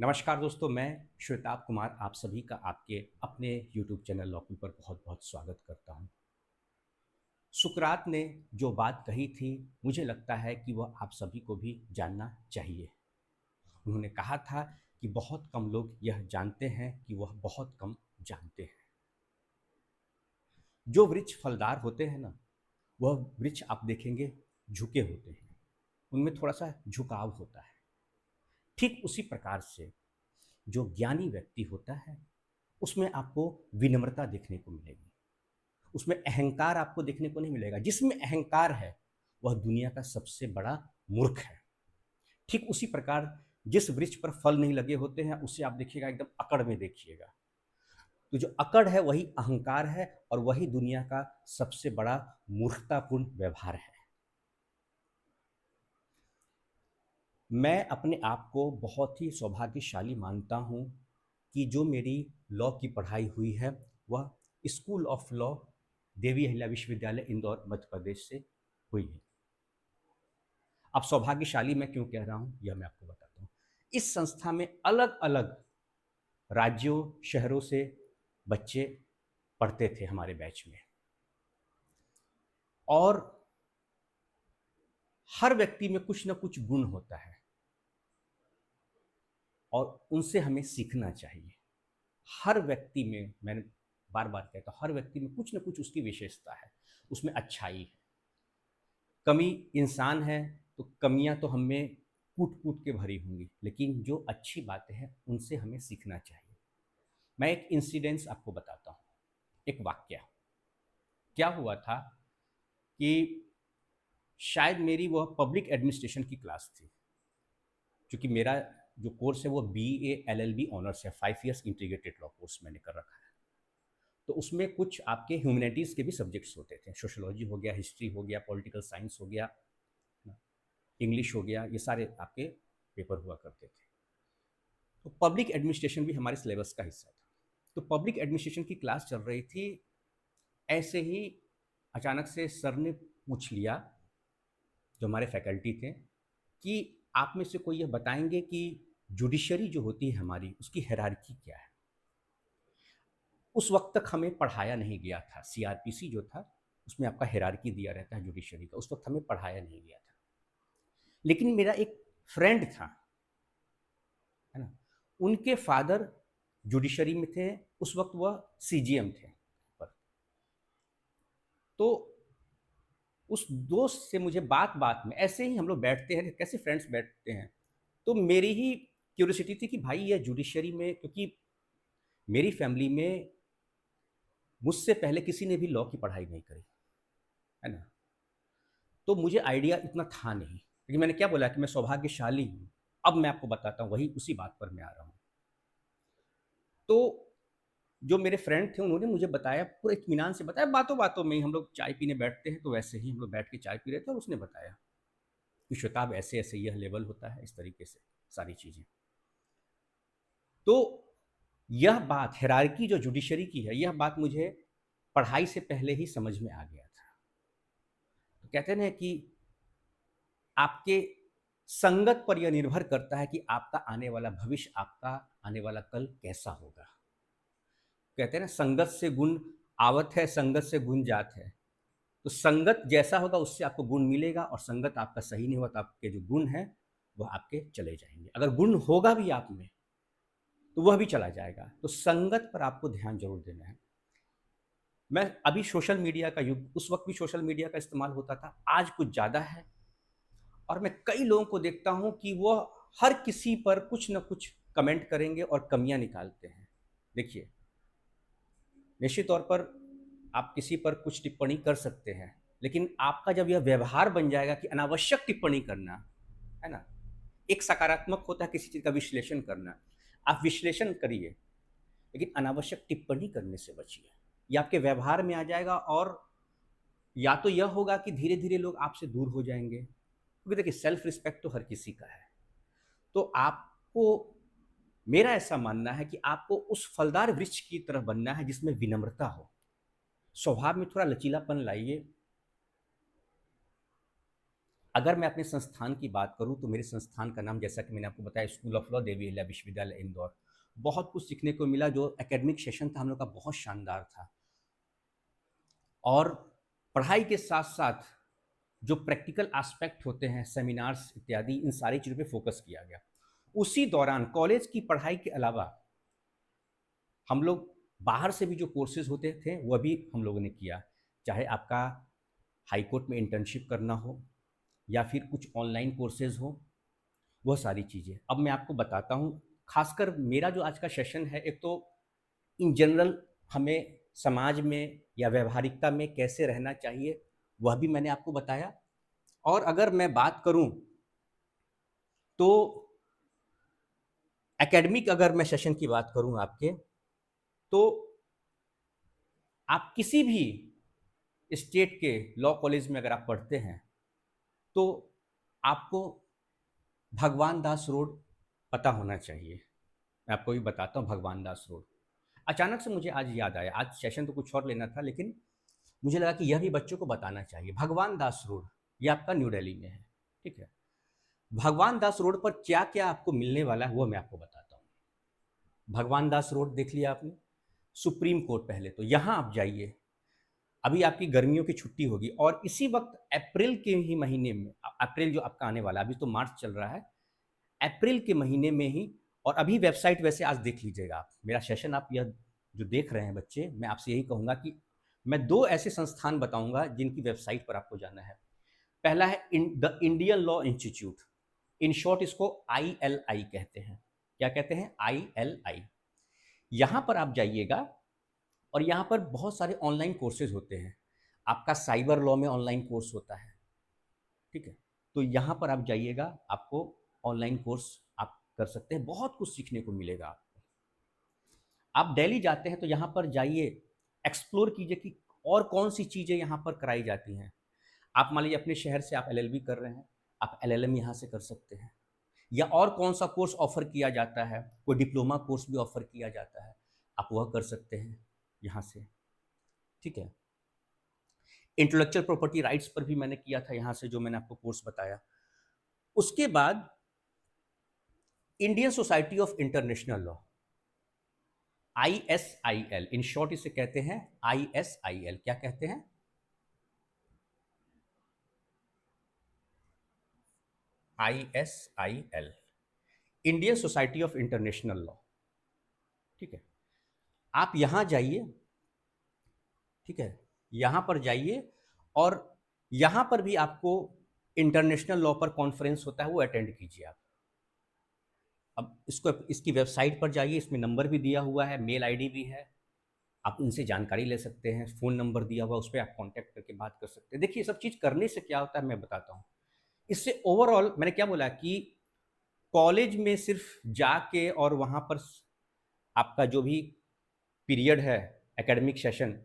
नमस्कार दोस्तों, मैं श्वेताब कुमार आप सभी का आपके अपने YouTube चैनल लॉकू पर बहुत-बहुत स्वागत करता हूं। सुकरात ने जो बात कही थी, मुझे लगता है कि वह आप सभी को भी जानना चाहिए। उन्होंने कहा था कि बहुत कम लोग यह जानते हैं कि वह बहुत कम जानते हैं। जो वृक्ष फलदार होते हैं ना, वह वृक्ष आप देखेंगे झुके होते हैं, उनमें थोड़ा-सा झुकाव होता है। ठीक उसी प्रकार से जो ज्ञानी व्यक्ति होता है, उसमें आपको विनम्रता देखने को मिलेगी। उसमें अहंकार आपको देखने को नहीं मिलेगा। जिसमें अहंकार है, वह दुनिया का सबसे बड़ा मूर्ख है। ठीक उसी प्रकार जिस वृक्ष पर फल नहीं लगे होते हैं, उसे आप देखिएगा एकदम अकड़ में देखिएगा। तो जो अकड़ है वही अहंकार है और वही दुनिया का सबसे बड़ा मूर्खतापूर्ण व्यवहार है। मैं अपने आप को बहुत ही सौभाग्यशाली मानता हूँ कि जो मेरी लॉ की पढ़ाई हुई है, वह school of law Devi Ahilya विश्वविद्यालय इंदौर मध्य प्रदेश से हुई है। अब सौभाग्यशाली मैं क्यों कह रहा हूँ, यह मैं आपको बताता हूँ। इस संस्था में अलग अलग राज्यों शहरों से बच्चे पढ़ते थे हमारे बैच में, और हर व्यक्ति में कुछ ना कुछ गुण होता है और उनसे हमें सीखना चाहिए। हर व्यक्ति में, मैंने बार बार कहता हूँ, हर व्यक्ति में कुछ ना कुछ उसकी विशेषता है, उसमें अच्छाई है। कमी इंसान है तो कमियां तो हमें कूट कूट के भरी होंगी, लेकिन जो अच्छी बातें हैं उनसे हमें सीखना चाहिए। मैं एक इंसिडेंस आपको बताता हूँ, एक वाक्य। क्या हुआ था कि शायद मेरी वह पब्लिक एडमिनिस्ट्रेशन की क्लास थी, क्योंकि मेरा जो कोर्स है वो BA LLB ऑनर्स है, 5 ईयर्स इंटीग्रेटेड लॉ कोर्स मैंने कर रखा है। तो उसमें कुछ आपके ह्यूमैनिटीज़ के भी सब्जेक्ट्स होते थे, सोशोलॉजी हो गया, हिस्ट्री हो गया, पॉलिटिकल साइंस हो गया, इंग्लिश हो गया, ये सारे आपके पेपर हुआ करते थे। तो पब्लिक एडमिनिस्ट्रेशन भी हमारे सिलेबस का हिस्सा था। तो पब्लिक एडमिनिस्ट्रेशन की क्लास चल रही थी, ऐसे ही अचानक से सर ने पूछ लिया, जो हमारे फैकल्टी थे, कि आप में से कोई यह बताएंगे कि जुडिशरी जो होती है हमारी, उसकी हायरार्की क्या है। उस वक्त तक हमें पढ़ाया नहीं गया था। CRPC जो था उसमें आपका हायरार्की दिया रहता है जुडिशरी का, उस वक्त हमें पढ़ाया नहीं गया था। लेकिन मेरा एक फ्रेंड था, है ना, उनके फादर जुडिशरी में थे, उस वक्त वह CGM थे पर। तो उस दोस्त से मुझे बात बात में, ऐसे ही हम लोग बैठते हैं कैसे फ्रेंड्स बैठते हैं, तो मेरी ही क्यूरियोसिटी थी कि भाई ये जुडिशरी में, क्योंकि मेरी फैमिली में मुझसे पहले किसी ने भी लॉ की पढ़ाई नहीं करी, है ना, तो मुझे आइडिया इतना था नहीं। लेकिन मैंने क्या बोला कि मैं सौभाग्यशाली हूँ। अब मैं आपको बताता हूँ, वही उसी बात पर मैं आ रहा हूँ। तो जो मेरे फ्रेंड थे उन्होंने मुझे बताया, पूरे इत्मीनान से बताया, बातों बातों में ही हम लोग चाय पीने बैठते हैं तो वैसे ही हम लोग बैठ के चाय पी रहे थे, और उसने बताया कि श्वेताब ऐसे ऐसे यह लेवल होता है, इस तरीके से सारी चीज़ें। तो यह बात हायरार्की जो जुडिशरी की है, यह बात मुझे पढ़ाई से पहले ही समझ में आ गया था। तो कहते हैं कि आपके संगत पर यह निर्भर करता है कि आपका आने वाला भविष्य, आपका आने वाला कल कैसा होगा। कहते हैं ना, संगत से गुण आवत है, संगत से गुण जात है। तो संगत जैसा होगा उससे आपको गुण मिलेगा, और संगत आपका सही नहीं हुआ तो आपके जो गुण हैं वह आपके चले जाएंगे। अगर गुण होगा भी आप में तो वह भी चला जाएगा। तो संगत पर आपको ध्यान जरूर देना है। मैं अभी सोशल मीडिया का युग, उस वक्त भी सोशल मीडिया का इस्तेमाल होता था, आज कुछ ज़्यादा है। और मैं कई लोगों को देखता हूँ कि वो हर किसी पर कुछ ना कुछ कमेंट करेंगे और कमियां निकालते हैं। देखिए, निश्चित तौर पर आप किसी पर कुछ टिप्पणी कर सकते हैं, लेकिन आपका जब यह व्यवहार बन जाएगा कि अनावश्यक टिप्पणी करना, है ना, एक सकारात्मक होता है किसी चीज़ का विश्लेषण करना, आप विश्लेषण करिए, लेकिन अनावश्यक टिप्पणी करने से बचिए। ये आपके व्यवहार में आ जाएगा, और या तो यह होगा कि धीरे धीरे लोग आपसे दूर हो जाएंगे, क्योंकि देखिए सेल्फ रिस्पेक्ट तो हर किसी का है। तो आपको, मेरा ऐसा मानना है कि आपको उस फलदार वृक्ष की तरह बनना है जिसमें विनम्रता हो। स्वभाव में थोड़ा लचीलापन लाइए, अगर मैं अपने संस्थान की बात करूं तो मेरे संस्थान का नाम, जैसा कि मैंने आपको बताया, school of law, Devi Ahilya विश्वविद्यालय इंदौर। बहुत कुछ सीखने को मिला। जो एकेडमिक सेशन था हम लोग का बहुत शानदार था, और पढ़ाई के साथ साथ जो प्रैक्टिकल एस्पेक्ट होते हैं, सेमिनार्स इत्यादि, इन सारी चीज़ों पे फोकस किया गया। उसी दौरान कॉलेज की पढ़ाई के अलावा हम लोग बाहर से भी जो कोर्सेज होते थे वह भी हम लोगों ने किया। चाहे आपका हाई कोर्ट में इंटर्नशिप करना हो या फिर कुछ ऑनलाइन कोर्सेज हो, वह सारी चीज़ें अब मैं आपको बताता हूँ। खासकर मेरा जो आज का सेशन है, एक तो इन जनरल हमें समाज में या व्यवहारिकता में कैसे रहना चाहिए वह भी मैंने आपको बताया। और अगर मैं बात करूं तो एकेडमिक, अगर मैं सेशन की बात करूं आपके, तो आप किसी भी स्टेट के लॉ कॉलेज में अगर आप पढ़ते हैं तो आपको भगवान दास रोड पता होना चाहिए। मैं आपको भी बताता हूँ भगवान दास रोड। अचानक से मुझे आज याद आया, आज सेशन तो कुछ और लेना था, लेकिन मुझे लगा कि यह भी बच्चों को बताना चाहिए। भगवान दास रोड ये आपका न्यू दिल्ली में है, ठीक है। भगवान दास रोड पर क्या क्या आपको मिलने वाला है वो मैं आपको बताता हूँ। भगवान दास रोड देख लिया आपने, सुप्रीम कोर्ट पहले तो यहाँ आप जाइए। अभी आपकी गर्मियों की छुट्टी होगी और इसी वक्त अप्रैल के ही महीने में, अप्रैल जो आपका आने वाला है, अभी तो मार्च चल रहा है, अप्रैल के महीने में ही। और अभी वेबसाइट वैसे आज देख लीजिएगा आप, मेरा सेशन आप यह जो देख रहे हैं बच्चे, मैं आपसे यही कहूँगा कि मैं दो ऐसे संस्थान बताऊंगा जिनकी वेबसाइट पर आपको जाना है। पहला है the Indian law institute, in short इसको ILI कहते हैं। क्या कहते हैं? ILI। यहाँ पर आप जाइएगा और यहाँ पर बहुत सारे ऑनलाइन कोर्सेज होते हैं। आपका साइबर लॉ में ऑनलाइन कोर्स होता है, ठीक है। तो यहाँ पर आप जाइएगा, आपको ऑनलाइन कोर्स आप कर सकते हैं, बहुत कुछ सीखने को मिलेगा आपको। आप दिल्ली जाते हैं तो यहाँ पर जाइए, एक्सप्लोर कीजिए कि और कौन सी चीज़ें यहाँ पर कराई जाती हैं। आप मान लीजिए अपने शहर से आप LLB कर रहे हैं, आप LLM यहाँ से कर सकते हैं। या और कौन सा कोर्स ऑफर किया जाता है, कोई डिप्लोमा कोर्स भी ऑफर किया जाता है, आप वह कर सकते हैं यहाँ से, ठीक है। इंटेलेक्चुअल प्रॉपर्टी राइट्स पर भी मैंने किया था यहाँ से, जो मैंने आपको कोर्स बताया। उसके बाद Indian society of international law, ISIL, in short इसे कहते हैं ISIL। क्या कहते हैं? ISIL, Indian society of international law, ठीक है। आप यहाँ जाइए, ठीक है, यहाँ पर जाइए और यहाँ पर भी आपको इंटरनेशनल लॉ पर कॉन्फ्रेंस होता है, वो अटेंड कीजिए आप। अब इसको, इसकी वेबसाइट पर जाइए, इसमें नंबर भी दिया हुआ है, मेल आईडी भी है, आप उनसे जानकारी ले सकते हैं। फ़ोन नंबर दिया हुआ, उस पर आप कांटेक्ट करके बात कर सकते हैं। देखिए, सब चीज़ करने से क्या होता है मैं बताता हूँ। इससे ओवरऑल मैंने क्या बोला कि कॉलेज में सिर्फ जाके और वहाँ पर आपका जो भी पीरियड है, एकेडमिक सेशन,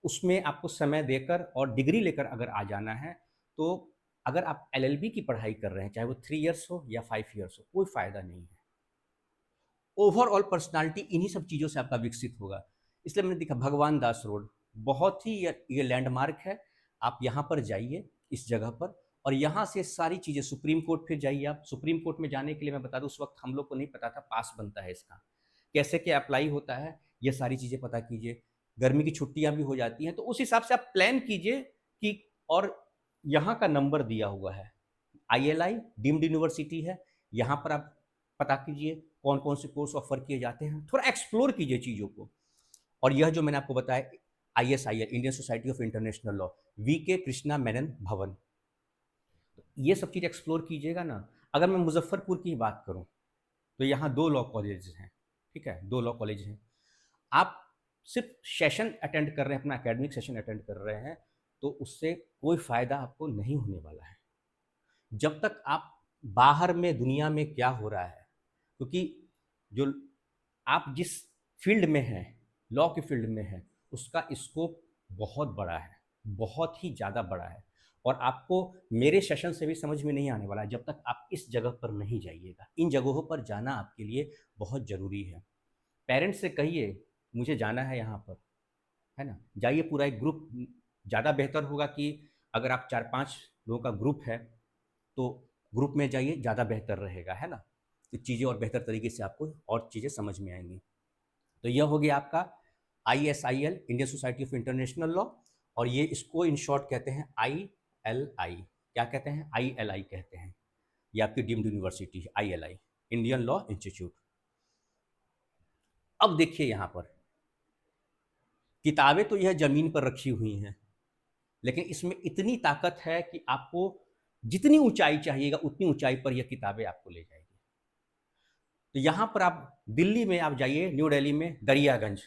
उसमें आपको समय देकर और डिग्री लेकर अगर आ जाना है, तो अगर आप LLB की पढ़ाई कर रहे हैं, चाहे वो 3 इयर्स हो या 5 इयर्स हो, कोई फ़ायदा नहीं है। ओवरऑल पर्सनालिटी इन्हीं सब चीज़ों से आपका विकसित होगा। इसलिए मैंने देखा भगवान दास रोड बहुत ही ये लैंडमार्क है। आप यहाँ पर जाइए, इस जगह पर, और यहाँ से सारी चीज़ें, सुप्रीम कोर्ट फिर जाइए आप। सुप्रीम कोर्ट में जाने के लिए मैं बता दूँ, उस वक्त हम लोग को नहीं पता था पास बनता है इसका, कैसे क्या अप्लाई होता है, ये सारी चीज़ें पता कीजिए। गर्मी की छुट्टियाँ भी हो जाती हैं, तो उस हिसाब से आप प्लान कीजिए कि, और यहाँ का नंबर दिया हुआ है, ILI डीम्ड यूनिवर्सिटी है, यहाँ पर आप पता कीजिए कौन कौन से कोर्स ऑफर किए जाते हैं, थोड़ा एक्सप्लोर कीजिए चीज़ों को। और यह जो मैंने आपको बताया, ISIL, Indian society of international law, VK Krishna Menon भवन, तो ये सब चीज़ एक्सप्लोर कीजिएगा ना। अगर मैं मुजफ्फरपुर की बात करूँ तो यहाँ 2 लॉ कॉलेज हैं, ठीक है, 2 लॉ कॉलेज हैं। आप सिर्फ सेशन अटेंड कर रहे हैं, अपना एकेडमिक सेशन अटेंड कर रहे हैं, तो उससे कोई फ़ायदा आपको नहीं होने वाला है जब तक आप बाहर में दुनिया में क्या हो रहा है। क्योंकि जो आप जिस फील्ड में हैं, लॉ के फील्ड में हैं, उसका स्कोप बहुत बड़ा है, बहुत ही ज़्यादा बड़ा है। और आपको मेरे सेशन से भी समझ में नहीं आने वाला है जब तक आप इस जगह पर नहीं जाइएगा। इन जगहों पर जाना आपके लिए बहुत ज़रूरी है। पेरेंट्स से कहिए मुझे जाना है यहाँ पर, है ना, जाइए पूरा एक ग्रुप। ज़्यादा बेहतर होगा कि अगर आप 4-5 लोगों का ग्रुप है तो ग्रुप में जाइए, ज़्यादा बेहतर रहेगा, है ना? तो चीज़ें और बेहतर तरीके से आपको और चीज़ें समझ में आएँगी। तो यह हो गया आपका ISIL, Indian society of international law, और ये इसको इन शॉर्ट कहते हैं ILI। क्या कहते हैं? ILI कहते हैं। ये आपकी डीम्ड यूनिवर्सिटी है, ILI, इंडियन लॉ इंस्टीट्यूट। अब देखिए यहाँ पर किताबें तो यह ज़मीन पर रखी हुई हैं, लेकिन इसमें इतनी ताकत है कि आपको जितनी ऊंचाई चाहिएगा उतनी ऊंचाई पर यह किताबें आपको ले जाएगी। तो यहाँ पर आप दिल्ली में आप जाइए, न्यू दिल्ली में दरियागंज,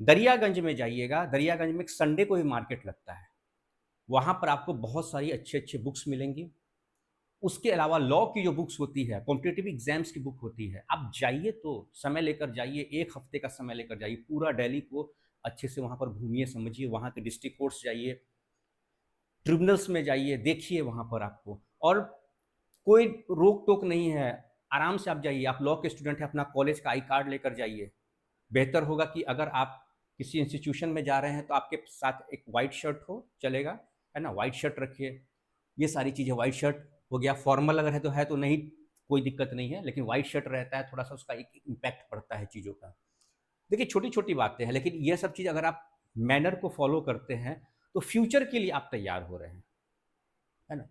दरियागंज में जाइएगा, दरियागंज में एक संडे को ही मार्केट लगता है। वहाँ पर आपको बहुत सारी अच्छे अच्छे बुक्स मिलेंगी। उसके अलावा लॉ की जो बुक्स होती है, कॉम्पिटिटिव एग्जाम्स की बुक होती है, आप जाइए तो समय लेकर जाइए, 1 हफ्ते का समय लेकर जाइए, पूरा दिल्ली को अच्छे से वहाँ पर घूमिए, समझिए, वहाँ के डिस्ट्रिक्ट कोर्ट्स जाइए, ट्रिब्यूनल्स में जाइए, देखिए वहाँ पर आपको, और कोई रोक टोक नहीं है, आराम से आप जाइए। आप लॉ के स्टूडेंट हैं, अपना कॉलेज का आई कार्ड लेकर जाइए। बेहतर होगा कि अगर आप किसी इंस्टीट्यूशन में जा रहे हैं तो आपके साथ एक वाइट शर्ट हो, चलेगा, है ना? वाइट शर्ट रखिए। ये सारी चीज़ें, वाइट शर्ट हो गया, फॉर्मल अगर है तो नहीं, कोई दिक्कत नहीं है, लेकिन वाइट शर्ट रहता है, थोड़ा सा उसका एक इम्पैक्ट पड़ता है चीज़ों का। देखिए छोटी छोटी बातें हैं, लेकिन ये सब चीज़ अगर आप मैनर को फॉलो करते हैं तो फ्यूचर के लिए आप तैयार हो रहे हैं, है ना?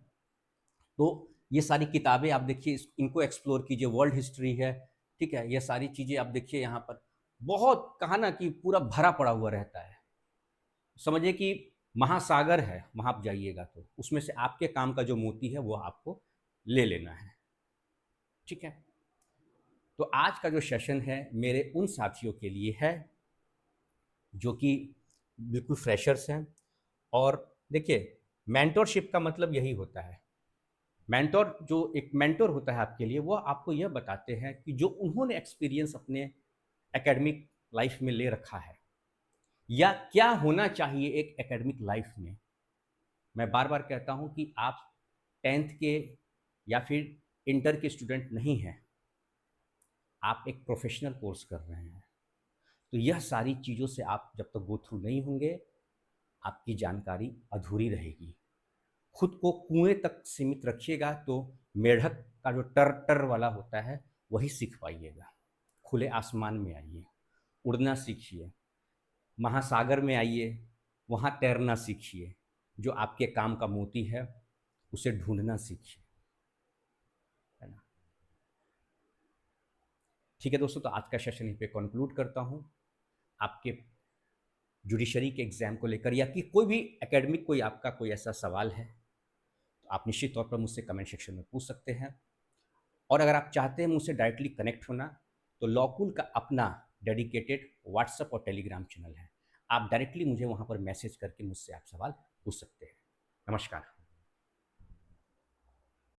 तो ये सारी किताबें आप देखिए, इनको एक्सप्लोर कीजिए, वर्ल्ड हिस्ट्री है, ठीक है? ये सारी चीज़ें आप देखिए यहाँ पर, बहुत कहा ना कि पूरा भरा पड़ा हुआ रहता है। समझिए कि महासागर है, वहाँ आप जाइएगा तो उसमें से आपके काम का जो मोती है वो आपको ले लेना है, ठीक है? तो आज का जो सेशन है मेरे उन साथियों के लिए है जो कि बिल्कुल फ्रेशर्स हैं। और देखिए, मेंटरशिप का मतलब यही होता है। मेंटर, जो एक मेंटर होता है आपके लिए, वो आपको यह बताते हैं कि जो उन्होंने एक्सपीरियंस अपने एकेडमिक लाइफ में ले रखा है, या क्या होना चाहिए एक एकेडमिक लाइफ में। मैं बार बार कहता हूं कि आप 10th के या फिर इंटर के स्टूडेंट नहीं हैं, आप एक प्रोफेशनल कोर्स कर रहे हैं। तो यह सारी चीज़ों से आप जब तक गो थ्रू नहीं होंगे, आपकी जानकारी अधूरी रहेगी। खुद को कुएं तक सीमित रखिएगा तो मेढक का जो टर टर वाला होता है वही सीख पाइएगा। खुले आसमान में आइए, उड़ना सीखिए, महासागर में आइए, वहाँ तैरना सीखिए, जो आपके काम का मोती है उसे ढूंढना सीखिए, है ना? ठीक है दोस्तों, तो आज का सेशन यहीं पे कंक्लूड करता हूँ। आपके जुडिशरी के एग्ज़ाम को लेकर या कि कोई भी एकेडमिक कोई आपका कोई ऐसा सवाल है तो आप निश्चित तौर पर मुझसे कमेंट सेक्शन में पूछ सकते हैं। और अगर आप चाहते हैं मुझसे डायरेक्टली कनेक्ट होना, तो लॉकूल का अपना डेडिकेटेड व्हाट्सएप और टेलीग्राम चैनल है। आप डायरेक्टली मुझे वहाँ पर मैसेज करके मुझसे आप सवाल पूछ सकते हैं। नमस्कार।